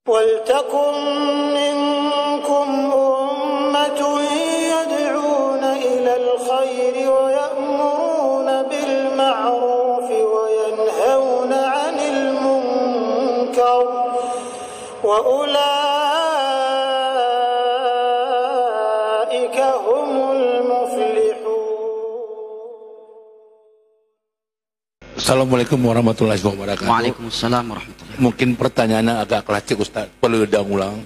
وَلْتَكُنْ مِنْكُمْ أُمَّةٌ يَدْعُونَ إِلَى الْخَيْرِ وَيَأْمُرُونَ بِالْمَعْرُوفِ وَيَنْهَوْنَ عَنِ الْمُنْكَرِ وَأُولَئِكَ هُمُ الْمُفْلِحُونَ. Assalamualaikum warahmatullahi wabarakatuh. Waalaikumsalam warahmatullahi wabarakatuh. Mungkin pertanyaannya agak klasik Ustaz, perlu diulang.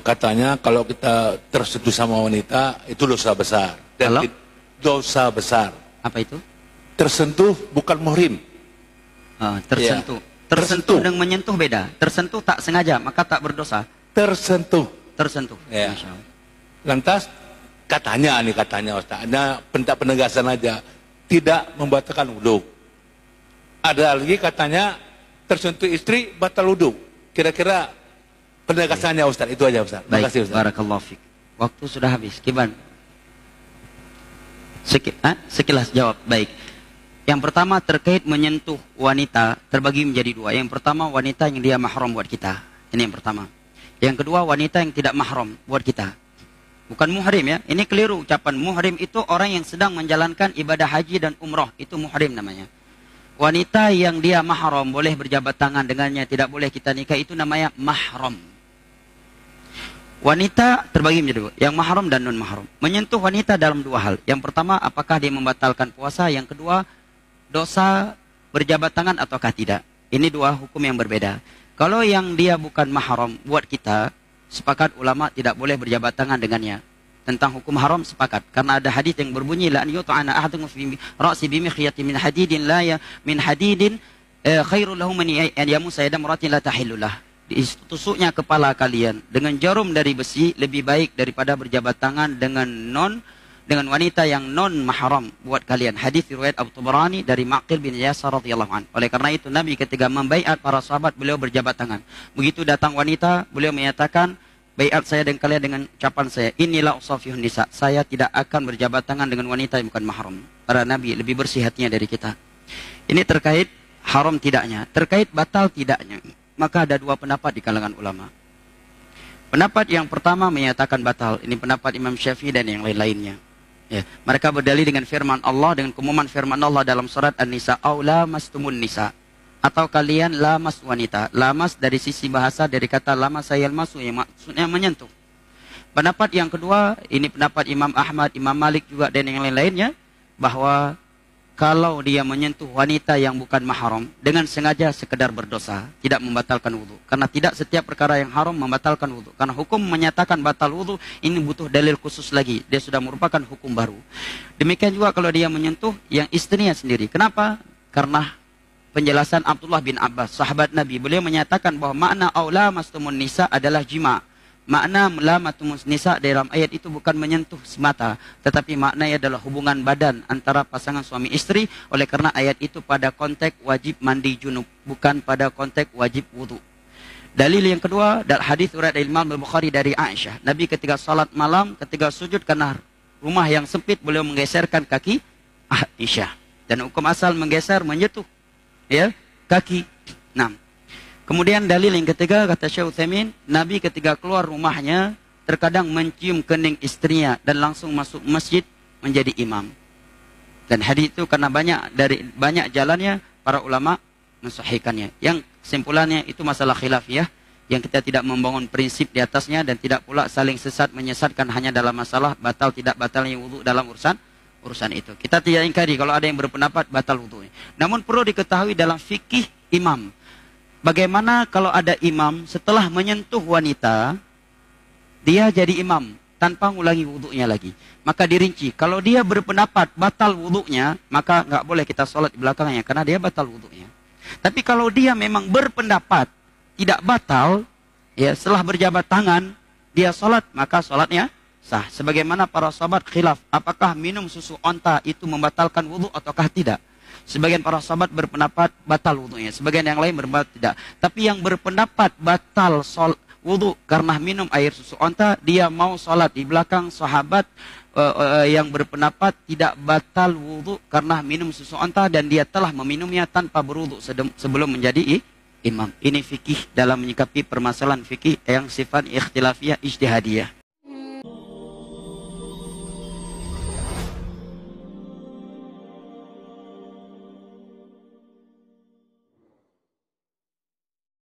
Katanya kalau kita tersentuh sama wanita itu dosa besar. Dan dosa besar. Apa itu? Tersentuh bukan muhrim. Tersentuh. Ya. Tersentuh dengan menyentuh beda. Tersentuh tak sengaja maka tak berdosa. Tersentuh. Tersentuh. Ya. Lantas katanya Ustaz, ada penegasan aja, tidak membatalkan wudhu. Ada lagi katanya tersentuh istri batal wudhu. Kira-kira penegasannya Ustaz, itu aja Ustaz. Terima kasih Ustaz. Barakallahu fiik. Waktu sudah habis. Kiban. Sekilas jawab. Baik. Yang pertama terkait menyentuh wanita terbagi menjadi dua. Yang pertama wanita yang dia mahram buat kita. Ini yang pertama. Yang kedua wanita yang tidak mahram buat kita. Bukan muhrim ya. Ini keliru ucapan. Muhrim itu orang yang sedang menjalankan ibadah haji dan umroh. Itu muhrim namanya. Wanita yang dia mahram boleh berjabat tangan dengannya, tidak boleh kita nikah, itu namanya mahram. Wanita terbagi menjadi dua, yang mahram dan non mahram. Menyentuh wanita dalam dua hal. Yang pertama, apakah dia membatalkan puasa? Yang kedua, dosa berjabat tangan ataukah tidak? Ini dua hukum yang berbeda. Kalau yang dia bukan mahram buat kita, sepakat ulama tidak boleh berjabat tangan dengannya. Tentang hukum haram sepakat, karena ada hadis yang berbunyi la an yut'ana ahadun fi ra'si bi mikhyati min hadidin la ya min hadidin khairul lahum an yamusa yadam ratin la tahillulah. Ditusuknya kepala kalian dengan jarum dari besi lebih baik daripada berjabat tangan dengan wanita yang non mahram buat kalian. Hadis riwayat Abu Tabarani dari Maqil bin Yasar radhiyallahu anhu. Oleh karena itu Nabi ketika membaiat para sahabat beliau berjabat tangan. Begitu datang wanita beliau menyatakan, baiat saya dengan kalian dengan ucapan saya, inilah usafihun nisa, saya tidak akan berjabat tangan dengan wanita yang bukan mahram. Para Nabi lebih bersih hatinya dari kita. Ini terkait haram tidaknya. Terkait batal tidaknya, maka ada dua pendapat di kalangan ulama. Pendapat yang pertama menyatakan batal. Ini pendapat Imam Syafi'i dan yang lain-lainnya. Ya, mereka berdalil dengan firman Allah, dengan keumuman firman Allah dalam surat An-Nisa, aula mastumun nisa, atau kalian lamas wanita. Lamas dari sisi bahasa dari kata lamas sayal masu yang maksudnya menyentuh. Pendapat yang kedua, ini pendapat Imam Ahmad, Imam Malik juga dan yang lain-lainnya, bahwa kalau dia menyentuh wanita yang bukan mahram dengan sengaja sekedar berdosa, tidak membatalkan wudhu. Karena tidak setiap perkara yang haram membatalkan wudhu. Karena hukum menyatakan batal wudhu ini butuh dalil khusus lagi. Dia sudah merupakan hukum baru. Demikian juga kalau dia menyentuh yang istrinya sendiri. Kenapa? Karena penjelasan Abdullah bin Abbas, sahabat Nabi, beliau menyatakan bahwa makna aula mastumun nisa adalah jima. Makna lamastumun nisa dalam ayat itu bukan menyentuh semata, tetapi maknanya adalah hubungan badan antara pasangan suami istri. Oleh karena ayat itu pada konteks wajib mandi junub, bukan pada konteks wajib wudu. Dalil yang kedua, hadis riwayat Imam Al-Bukhari dari Aisyah. Nabi ketika salat malam, ketika sujud karena rumah yang sempit, beliau menggeserkan kaki Aisyah. Dan hukum asal menggeser, menyentuh ya kaki. Nah, kemudian dalil yang ketiga kata Syekh Utsaimin, Nabi ketika keluar rumahnya terkadang mencium kening istrinya dan langsung masuk masjid menjadi imam. Dan hadis itu karena banyak jalannya para ulama mensahihkannya. Yang kesimpulannya itu masalah khilafiyah yang kita tidak membangun prinsip di atasnya dan tidak pula saling sesat menyesatkan hanya dalam masalah batal tidak batalnya wudu dalam urusan itu. Kita tidak ingkari kalau ada yang berpendapat batal wudunya. Namun perlu diketahui dalam fikih imam, bagaimana kalau ada imam setelah menyentuh wanita, dia jadi imam tanpa mengulangi wudunya lagi. Maka dirinci, kalau dia berpendapat batal wudunya, maka nggak boleh kita sholat di belakangnya karena dia batal wudunya. Tapi kalau dia memang berpendapat tidak batal, ya setelah berjabat tangan dia sholat, maka sholatnya sah. Sebagaimana para sahabat khilaf, apakah minum susu onta itu membatalkan wudhu ataukah tidak. Sebagian para sahabat berpendapat batal wudhunya, sebagian yang lain berpendapat tidak. Tapi yang berpendapat batal wudhu karena minum air susu onta, dia mau sholat di belakang sahabat yang berpendapat tidak batal wudhu karena minum susu onta dan dia telah meminumnya tanpa berwudhu sebelum menjadi imam. Ini fikih dalam menyikapi permasalahan fikih yang sifat ikhtilafiyah ijtihadiyah.